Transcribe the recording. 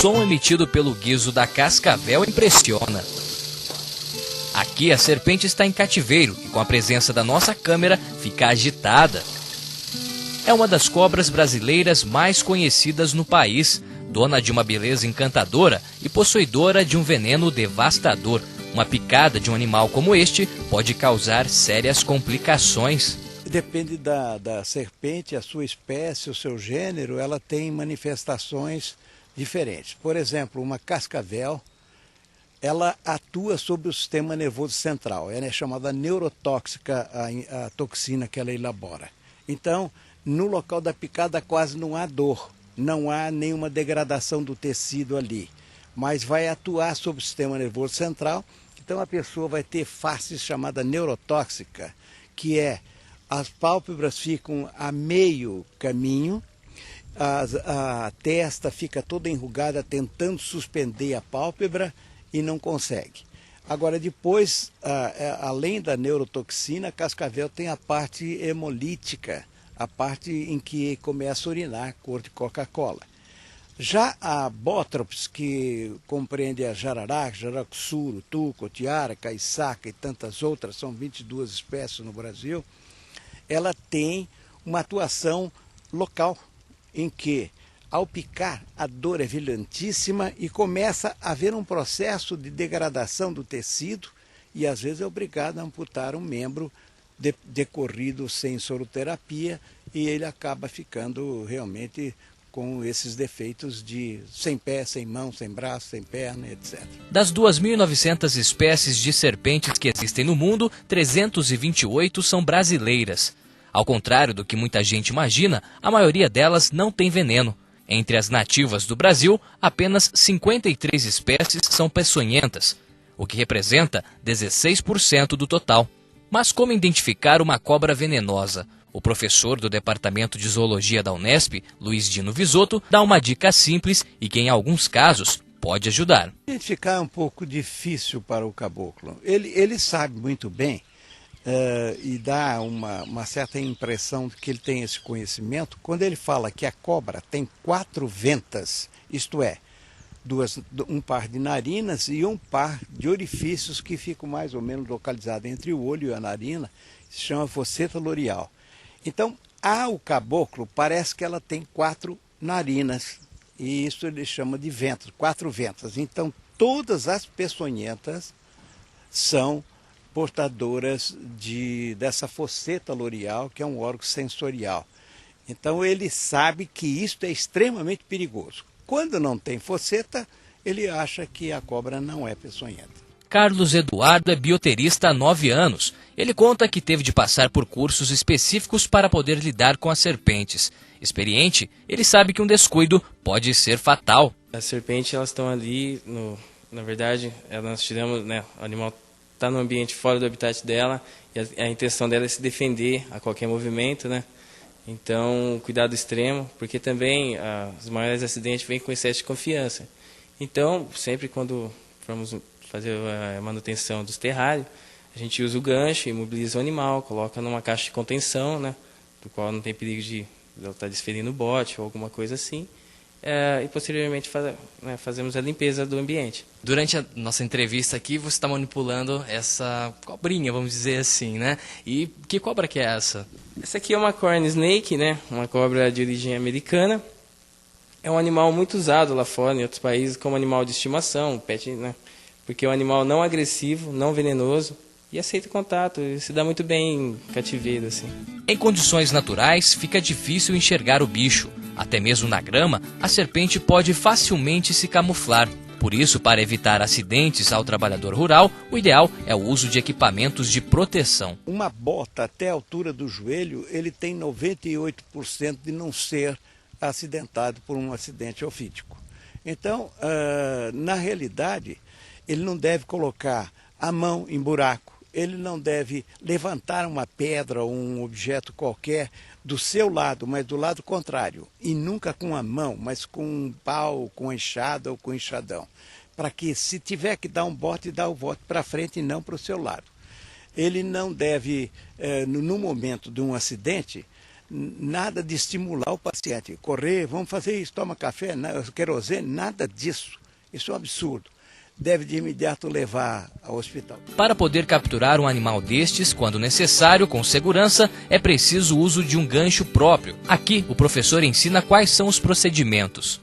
som emitido pelo guizo da cascavel impressiona. Aqui a serpente está em cativeiro e com a presença da nossa câmera fica agitada. É uma das cobras brasileiras mais conhecidas no país, dona de uma beleza encantadora e possuidora de um veneno devastador. Uma picada de um animal como este pode causar sérias complicações. Depende da serpente, a sua espécie, o seu gênero, ela tem manifestações diferentes. Por exemplo, uma cascavel, ela atua sobre o sistema nervoso central. Ela é chamada neurotóxica, a toxina que ela elabora. Então, no local da picada quase não há dor, não há nenhuma degradação do tecido ali, mas vai atuar sobre o sistema nervoso central. Então a pessoa vai ter face chamada neurotóxica, que é as pálpebras ficam a meio caminho, a testa fica toda enrugada tentando suspender a pálpebra e não consegue. Agora depois, além da neurotoxina, a cascavel tem a parte hemolítica, a parte em que começa a urinar, cor de Coca-Cola. Já a bótrops, que compreende a jararaca, jaracuçuru, tuco, tiara, caiçaca e tantas outras, são 22 espécies no Brasil, ela tem uma atuação local, em que, ao picar, a dor é violentíssima e começa a haver um processo de degradação do tecido e às vezes é obrigado a amputar um membro decorrido sem soroterapia e ele acaba ficando realmente com esses defeitos de sem pé, sem mão, sem braço, sem perna, etc. Das 2.900 espécies de serpentes que existem no mundo, 328 são brasileiras. Ao contrário do que muita gente imagina, a maioria delas não tem veneno. Entre as nativas do Brasil, apenas 53 espécies são peçonhentas, o que representa 16% do total. Mas como identificar uma cobra venenosa? O professor do Departamento de Zoologia da Unesp, Luiz Dino Visoto, dá uma dica simples e que, em alguns casos, pode ajudar. Identificar é um pouco difícil para o caboclo. Ele sabe muito bem e dá uma certa impressão de que ele tem esse conhecimento quando ele fala que a cobra tem 4 ventas, isto é, um par de narinas e um par de orifícios que ficam mais ou menos localizados entre o olho e a narina, se chama fosseta loreal. Então, o caboclo parece que ela tem 4 narinas, e isso ele chama de ventas, 4 ventas. Então, todas as peçonhentas são portadoras dessa fosseta loreal, que é um órgão sensorial. Então, ele sabe que isso é extremamente perigoso. Quando não tem fosseta, ele acha que a cobra não é peçonhenta. Carlos Eduardo é bioterista há 9 anos. Ele conta que teve de passar por cursos específicos para poder lidar com as serpentes. Experiente, ele sabe que um descuido pode ser fatal. As serpentes, elas estão ali, na verdade, nós tiramos, o animal está no ambiente fora do habitat dela, e a intenção dela é se defender a qualquer movimento, Então, cuidado extremo, porque também os maiores acidentes vêm com excesso de confiança. Então, sempre quando vamos fazer a manutenção dos terrários, a gente usa o gancho, imobiliza o animal, coloca numa caixa de contenção, do qual não tem perigo de ela estar desferindo o bote ou alguma coisa assim. E posteriormente fazemos a limpeza do ambiente. Durante a nossa entrevista aqui, você está manipulando essa cobrinha, vamos dizer assim, E que cobra que é essa? Essa aqui é uma corn snake, uma cobra de origem americana. É um animal muito usado lá fora, em outros países, como animal de estimação, pet, porque é um animal não agressivo, não venenoso e aceita contato, e se dá muito bem em cativeiro, assim. Em condições naturais, fica difícil enxergar o bicho. Até mesmo na grama, a serpente pode facilmente se camuflar. Por isso, para evitar acidentes ao trabalhador rural, o ideal é o uso de equipamentos de proteção. Uma bota até a altura do joelho, ele tem 98% de não ser acidentado por um acidente ofídico. Então, na realidade, ele não deve colocar a mão em buraco, ele não deve levantar uma pedra ou um objeto qualquer do seu lado, mas do lado contrário, e nunca com a mão, mas com um pau, com a enxada ou com enxadão, para que, se tiver que dar um bote, dá o bote para frente e não para o seu lado. Ele não deve, no momento de um acidente, nada de estimular o paciente. Correr, vamos fazer isso, toma café, querosene, nada disso. Isso é um absurdo. Deve de imediato levar ao hospital. Para poder capturar um animal destes, quando necessário, com segurança, é preciso o uso de um gancho próprio. Aqui, o professor ensina quais são os procedimentos.